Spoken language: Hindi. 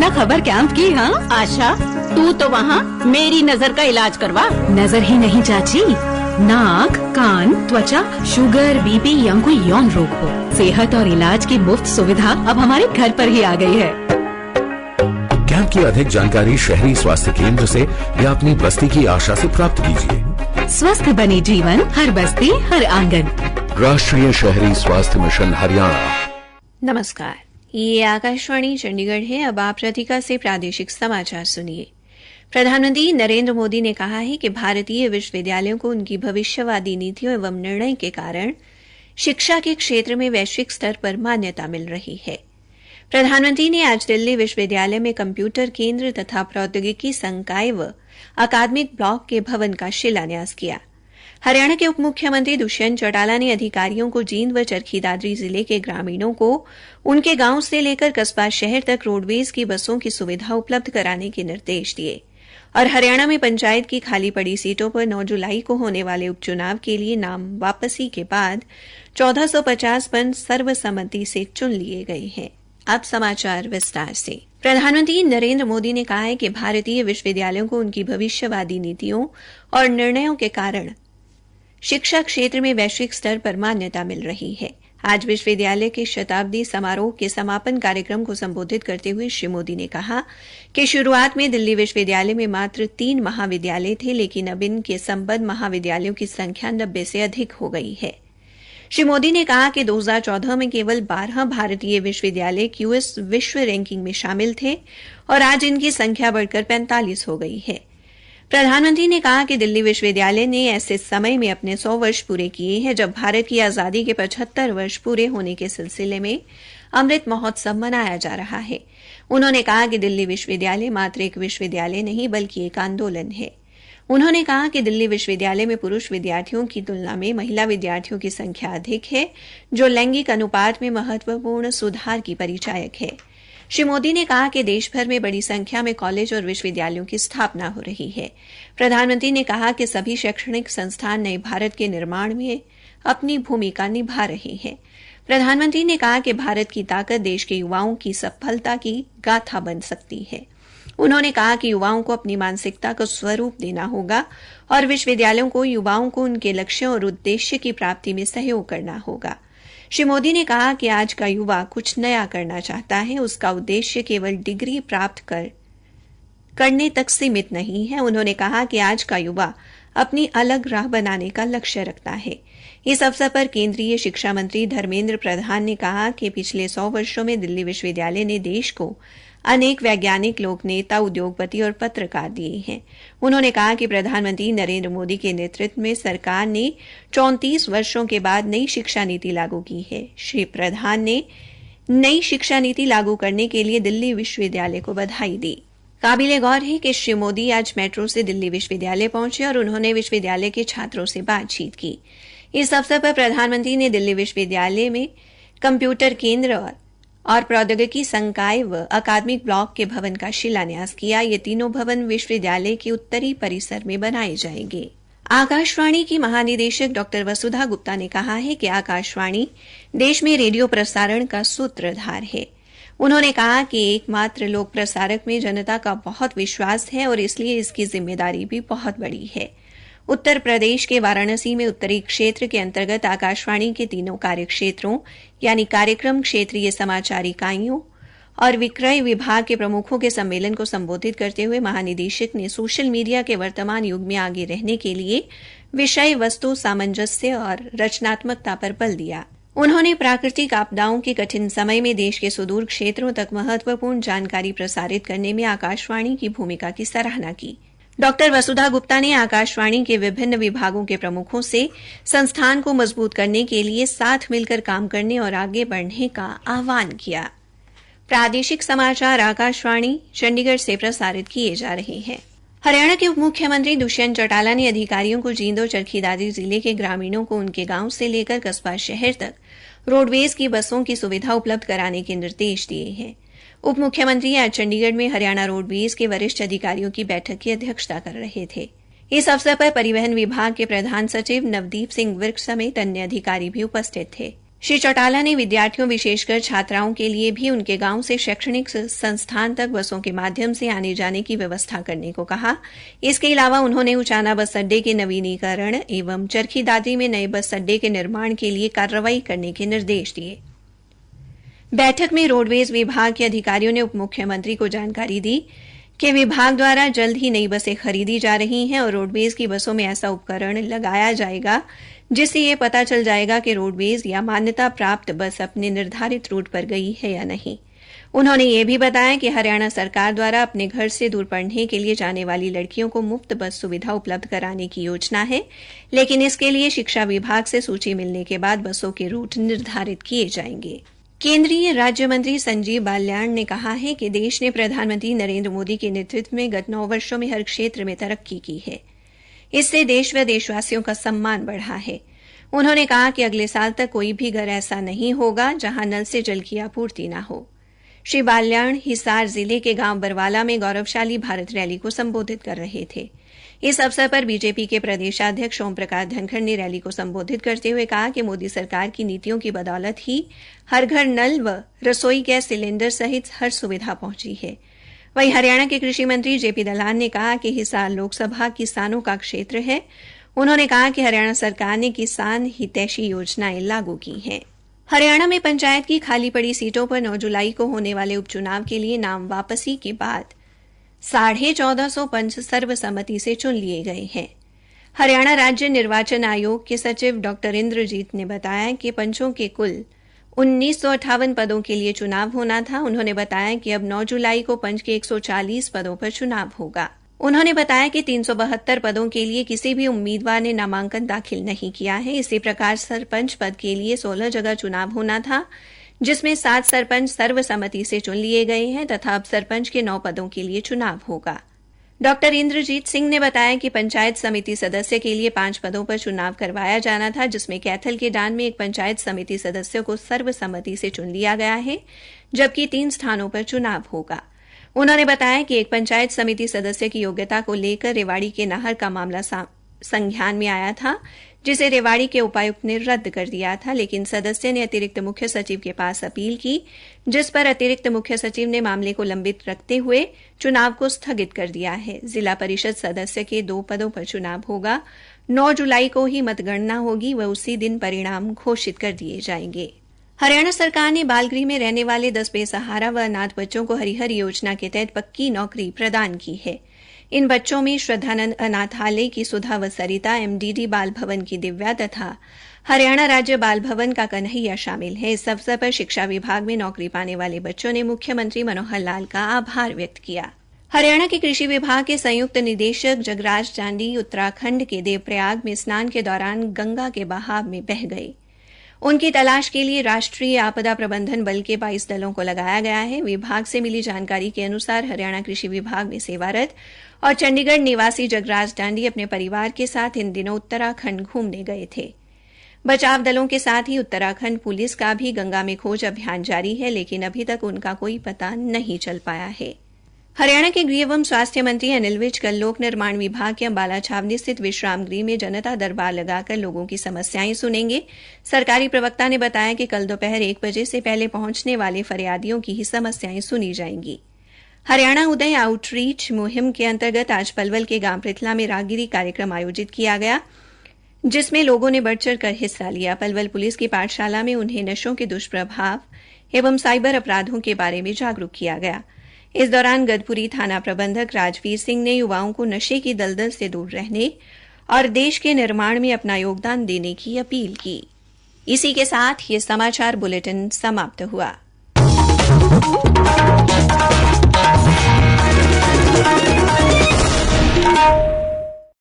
बिना खबर कैंप की। हाँ आशा, तू तो वहाँ मेरी नजर का इलाज करवा। नजर ही नहीं चाची, नाक, कान, त्वचा, शुगर, बीपी या कोई यौन रोग हो, सेहत और इलाज की मुफ्त सुविधा अब हमारे घर पर ही आ गई है। कैंप की अधिक जानकारी शहरी स्वास्थ्य केंद्र से या अपनी बस्ती की आशा से प्राप्त कीजिए। स्वस्थ बने जीवन, हर बस्ती हर आंगन। राष्ट्रीय शहरी स्वास्थ्य मिशन हरियाणा। नमस्कार, ये आकाशवाणी चंडीगढ़ है। अब आप राधिका से प्रादेशिक समाचार सुनिए। प्रधानमंत्री नरेंद्र मोदी ने कहा है कि भारतीय विश्वविद्यालयों को उनकी भविष्यवादी नीतियों एवं निर्णय के कारण शिक्षा के क्षेत्र में वैश्विक स्तर पर मान्यता मिल रही है। प्रधानमंत्री ने आज दिल्ली विश्वविद्यालय में कंप्यूटर केंद्र तथा प्रौद्योगिकी संकाय व अकादमिक ब्लॉक के भवन का शिलान्यास किया। हरियाणा के उप मुख्यमंत्री दुष्यंत चौटाला ने अधिकारियों को जींद व चरखी दादरी जिले के ग्रामीणों को उनके गांव से लेकर कस्बा शहर तक रोडवेज की बसों की सुविधा उपलब्ध कराने के निर्देश दिए और हरियाणा में पंचायत की खाली पड़ी सीटों पर 9 जुलाई को होने वाले उपचुनाव के लिए नाम वापसी के बाद 1450 पद सर्वसम्मति से चुन लिए गए हैं। अब समाचार विस्तार से। प्रधानमंत्री नरेंद्र मोदी ने कहा है कि भारतीय विश्वविद्यालयों को उनकी भविष्यवादी नीतियों और निर्णयों के कारण शिक्षा क्षेत्र में वैश्विक स्तर पर मान्यता मिल रही है। आज विश्वविद्यालय के शताब्दी समारोह के समापन कार्यक्रम को संबोधित करते हुए श्री मोदी ने कहा कि शुरुआत में दिल्ली विश्वविद्यालय में मात्र 3 महाविद्यालय थे, लेकिन अब इनके संबद्ध महाविद्यालयों की संख्या 90 से अधिक हो गई है। श्री मोदी ने कहा कि 2014 में केवल 12 भारतीय विश्वविद्यालय क्यूएस विश्व रैंकिंग में शामिल थे और आज इनकी संख्या बढ़कर 45 हो गई है। प्रधानमंत्री ने कहा कि दिल्ली विश्वविद्यालय ने ऐसे समय में अपने 100 वर्ष पूरे किए हैं जब भारत की आजादी के 75 वर्ष पूरे होने के सिलसिले में अमृत महोत्सव मनाया जा रहा है। उन्होंने कहा कि दिल्ली विश्वविद्यालय मात्र एक विश्वविद्यालय नहीं बल्कि एक आंदोलन है। उन्होंने कहा कि दिल्ली विश्वविद्यालय में पुरुष विद्यार्थियों की तुलना में महिला विद्यार्थियों की संख्या अधिक है, जो लैंगिक अनुपात में महत्वपूर्ण सुधार की परिचायक है। श्री मोदी ने कहा कि देश भर में बड़ी संख्या में कॉलेज और विश्वविद्यालयों की स्थापना हो रही है। प्रधानमंत्री ने कहा कि सभी शैक्षणिक संस्थान नए भारत के निर्माण में अपनी भूमिका निभा रहे हैं। प्रधानमंत्री ने कहा कि भारत की ताकत देश के युवाओं की सफलता की गाथा बन सकती है। उन्होंने कहा कि युवाओं को अपनी मानसिकता को स्वरूप देना होगा और विश्वविद्यालयों को युवाओं को उनके लक्ष्यों और उद्देश्य की प्राप्ति में सहयोग करना होगा। श्री मोदी ने कहा कि आज का युवा कुछ नया करना चाहता है, उसका उद्देश्य केवल डिग्री प्राप्त करने तक सीमित नहीं है। उन्होंने कहा कि आज का युवा अपनी अलग राह बनाने का लक्ष्य रखता है। इस अवसर पर केंद्रीय शिक्षा मंत्री धर्मेंद्र प्रधान ने कहा कि पिछले 100 वर्षों में दिल्ली विश्वविद्यालय ने देश को अनेक वैज्ञानिक, लोक नेता, उद्योगपति और पत्रकार दिए हैं। उन्होंने कहा कि प्रधानमंत्री नरेंद्र मोदी के नेतृत्व में सरकार ने 34 वर्षों के बाद नई शिक्षा नीति लागू की है। श्री प्रधान ने नई शिक्षा नीति लागू करने के लिए दिल्ली विश्वविद्यालय को बधाई दी। काबिले गौर है कि श्री मोदी आज मेट्रो से दिल्ली विश्वविद्यालय पहुंचे और उन्होंने विश्वविद्यालय के छात्रों से बातचीत की। इस अवसर पर प्रधानमंत्री ने दिल्ली विश्वविद्यालय में कंप्यूटर केंद्र और प्रौद्योगिकी संकाय व अकादमिक ब्लॉक के भवन का शिलान्यास किया। ये तीनों भवन विश्वविद्यालय के उत्तरी परिसर में बनाए जाएंगे। आकाशवाणी की महानिदेशक डॉ वसुधा गुप्ता ने कहा है कि आकाशवाणी देश में रेडियो प्रसारण का सूत्रधार है। उन्होंने कहा कि एकमात्र लोक प्रसारक में जनता का बहुत विश्वास है और इसलिए इसकी जिम्मेदारी भी बहुत बड़ी है। उत्तर प्रदेश के वाराणसी में उत्तरी क्षेत्र के अंतर्गत आकाशवाणी के तीनों कार्य क्षेत्रों यानी कार्यक्रम, क्षेत्रीय समाचार इकाइयों और विक्रय विभाग के प्रमुखों के सम्मेलन को संबोधित करते हुए महानिदेशक ने सोशल मीडिया के वर्तमान युग में आगे रहने के लिए विषय वस्तु सामंजस्य और रचनात्मकता पर बल दिया। उन्होंने प्राकृतिक आपदाओं के कठिन समय में देश के सुदूर क्षेत्रों तक महत्वपूर्ण जानकारी प्रसारित करने में आकाशवाणी की भूमिका की सराहना की। डॉक्टर वसुधा गुप्ता ने आकाशवाणी के विभिन्न विभागों के प्रमुखों से संस्थान को मजबूत करने के लिए साथ मिलकर काम करने और आगे बढ़ने का आह्वान किया। प्रादेशिक समाचार आकाशवाणी चंडीगढ़ से प्रसारित किए जा रहे हैं। हरियाणा के उप मुख्यमंत्री दुष्यंत चौटाला ने अधिकारियों को जींद और चरखी दादरी जिले के ग्रामीणों को उनके गांव से लेकर कस्बा शहर तक रोडवेज की बसों की सुविधा उपलब्ध कराने के निर्देश दिए हैं। उप मुख्यमंत्री आज चंडीगढ़ में हरियाणा रोडवेज के वरिष्ठ अधिकारियों की बैठक की अध्यक्षता कर रहे थे। इस अवसर पर परिवहन विभाग के प्रधान सचिव नवदीप सिंह विर्क समेत अन्य अधिकारी भी उपस्थित थे। श्री चौटाला ने विद्यार्थियों विशेषकर छात्राओं के लिए भी उनके गांव से शैक्षणिक संस्थान तक बसों के माध्यम से आने जाने की व्यवस्था करने को कहा। इसके अलावा उन्होंने उचाना बस अड्डे के नवीनीकरण एवं चरखी दादरी में नए बस अड्डे के निर्माण के लिए कार्रवाई करने के निर्देश दिए। बैठक में रोडवेज विभाग के अधिकारियों ने उप मुख्यमंत्री को जानकारी दी कि विभाग द्वारा जल्द ही नई बसें खरीदी जा रही हैं और रोडवेज की बसों में ऐसा उपकरण लगाया जाएगा जिससे ये पता चल जाएगा कि रोडवेज या मान्यता प्राप्त बस अपने निर्धारित रूट पर गई है या नहीं। उन्होंने ये भी बताया कि हरियाणा सरकार द्वारा अपने घर से दूर पढ़ने के लिए जाने वाली लड़कियों को मुफ्त बस सुविधा उपलब्ध कराने की योजना है, लेकिन इसके लिए शिक्षा विभाग से सूची मिलने के बाद बसों के रूट निर्धारित किए जाएंगे। केंद्रीय राज्य मंत्री संजीव बाल्याण ने कहा है कि देश ने प्रधानमंत्री नरेंद्र मोदी के नेतृत्व में गत 9 वर्षों में हर क्षेत्र में तरक्की की है। इससे देश व देशवासियों का सम्मान बढ़ा है। उन्होंने कहा कि अगले साल तक कोई भी घर ऐसा नहीं होगा जहां नल से जल की आपूर्ति न हो। श्री बाल्याण हिसार जिले के गांव बरवाला में गौरवशाली भारत रैली को संबोधित कर रहे थे। इस अवसर पर बीजेपी के प्रदेशाध्यक्ष ओम प्रकाश धनखड़ ने रैली को संबोधित करते हुए कहा कि मोदी सरकार की नीतियों की बदौलत ही हर घर नल व रसोई गैस सिलेंडर सहित हर सुविधा पहुंची है। वहीं हरियाणा के कृषि मंत्री जेपी दलाल ने कहा कि हिसार लोकसभा किसानों का क्षेत्र है। उन्होंने कहा कि हरियाणा सरकार ने किसान हितैषी योजनाएं लागू की हैं। हरियाणा में पंचायत की खाली पड़ी सीटों पर 9 जुलाई को होने वाले उपचुनाव के लिए नाम वापसी के बाद 1450 पंच सर्वसम्मति से चुन लिए गए हैं। हरियाणा राज्य निर्वाचन आयोग के सचिव डॉ इंद्रजीत ने बताया कि पंचों के कुल 1958 पदों के लिए चुनाव होना था। उन्होंने बताया कि अब 9 जुलाई को पंच के 140 पदों पर चुनाव होगा। उन्होंने बताया कि 372 पदों के लिए किसी भी उम्मीदवार ने नामांकन दाखिल नहीं किया है। इसी प्रकार सरपंच पद के लिए 16 जगह चुनाव होना था, जिसमें 7 सरपंच सर्वसम्मति से चुन लिए गए हैं तथा अब सरपंच के 9 पदों के लिए चुनाव होगा। डॉक्टर इंद्रजीत सिंह ने बताया कि पंचायत समिति सदस्य के लिए 5 पदों पर चुनाव करवाया जाना था, जिसमें कैथल के डांड में एक पंचायत समिति सदस्य को सर्वसम्मति से चुन लिया गया है, जबकि 3 स्थानों पर चुनाव होगा। उन्होंने बताया कि एक पंचायत समिति सदस्य की योग्यता को लेकर रेवाड़ी के नाहर का मामला संज्ञान में आया था, जिसे रेवाड़ी के उपायुक्त ने रद्द कर दिया था, लेकिन सदस्य ने अतिरिक्त मुख्य सचिव के पास अपील की, जिस पर अतिरिक्त मुख्य सचिव ने मामले को लंबित रखते हुए चुनाव को स्थगित कर दिया है। जिला परिषद सदस्य के 2 पदों पर चुनाव होगा। 9 जुलाई को ही मतगणना होगी व उसी दिन परिणाम घोषित कर दिए जाएंगे। हरियाणा सरकार ने बालगृह में रहने वाले 10 बेसहारा व अनाथ बच्चों को हरिहर योजना के तहत पक्की नौकरी प्रदान की है। इन बच्चों में श्रद्धानंद अनाथालय की सुधा व सरिता, एमडीडी बाल भवन की दिव्या तथा हरियाणा राज्य बाल भवन का कन्हैया शामिल है। इस अवसर पर शिक्षा विभाग में नौकरी पाने वाले बच्चों ने मुख्यमंत्री मनोहर लाल का आभार व्यक्त किया। हरियाणा के कृषि विभाग के संयुक्त निदेशक जगराज चांडी उत्तराखंड के देवप्रयाग में स्नान के दौरान गंगा के बहाव में बह गए। उनकी तलाश के लिए राष्ट्रीय आपदा प्रबंधन बल के 22 दलों को लगाया गया है। विभाग से मिली जानकारी के अनुसार हरियाणा कृषि विभाग में सेवारत और चंडीगढ़ निवासी जगराज डांडी अपने परिवार के साथ इन दिनों उत्तराखंड घूमने गए थे। बचाव दलों के साथ ही उत्तराखंड पुलिस का भी गंगा में खोज अभियान जारी है, लेकिन अभी तक उनका कोई पता नहीं चल पाया है। हरियाणा के गृह एवं स्वास्थ्य मंत्री अनिल विज कल लोक निर्माण विभाग के अंबाला छावनी स्थित विश्राम गृह में जनता दरबार लगाकर लोगों की समस्याएं सुनेंगे। सरकारी प्रवक्ता ने बताया कि कल दोपहर 1 बजे से पहले पहुंचने वाले फरियादियों की ही समस्याएं सुनी जाएंगी। हरियाणा उदय आउटरीच मुहिम के अंतर्गत आज पलवल के गांव पृथला में राहगिरी कार्यक्रम आयोजित किया गया, जिसमें लोगों ने बढ़ चढ़ कर हिस्सा लिया। पलवल पुलिस की पाठशाला में उन्हें नशों के दुष्प्रभाव एवं साइबर अपराधों के बारे में जागरूक किया गया। इस दौरान गदपुरी थाना प्रबंधक राजवीर सिंह ने युवाओं को नशे की दलदल से दूर रहने और देश के निर्माण में अपना योगदान देने की अपील की। इसी के साथ ये समाचार बुलेटिन समाप्त हुआ।